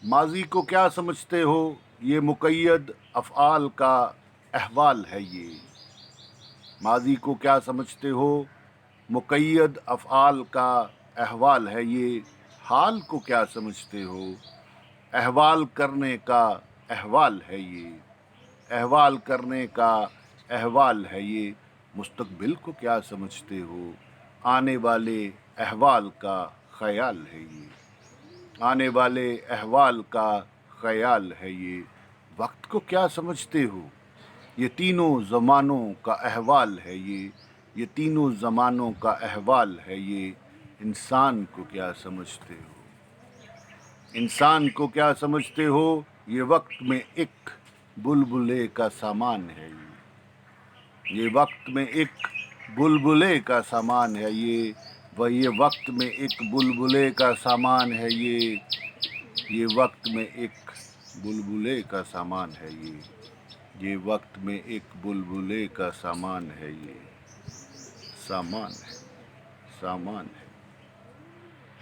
माजी को क्या समझते हो, ये मुक़य्यद अफ़आल का अहवाल है ये। माजी को क्या समझते हो, मुक़य्यद अफ़आल का अहवाल है ये। हाल को क्या समझते हो, अहवाल करने का अहवाल है ये। अहवाल करने का अहवाल है ये। मुस्तक़बिल को क्या समझते हो, आने वाले अहवाल का ख़याल है ये। आने वाले अहवाल का ख़याल है ये। वक्त को क्या समझते हो, ये तीनों ज़मानों का अहवाल है ये। ये तीनों ज़मानों का अहवाल है ये। इंसान को क्या समझते हो, इंसान को क्या समझते हो, ये वक्त में एक बुलबुले का सामान है ये वक्त में एक बुलबुले का सामान है ये वक्त में एक बुलबुले का सामान है ये वक्त में एक बुलबुले का सामान है ये वक्त में एक बुलबुले का सामान है ये सामान है।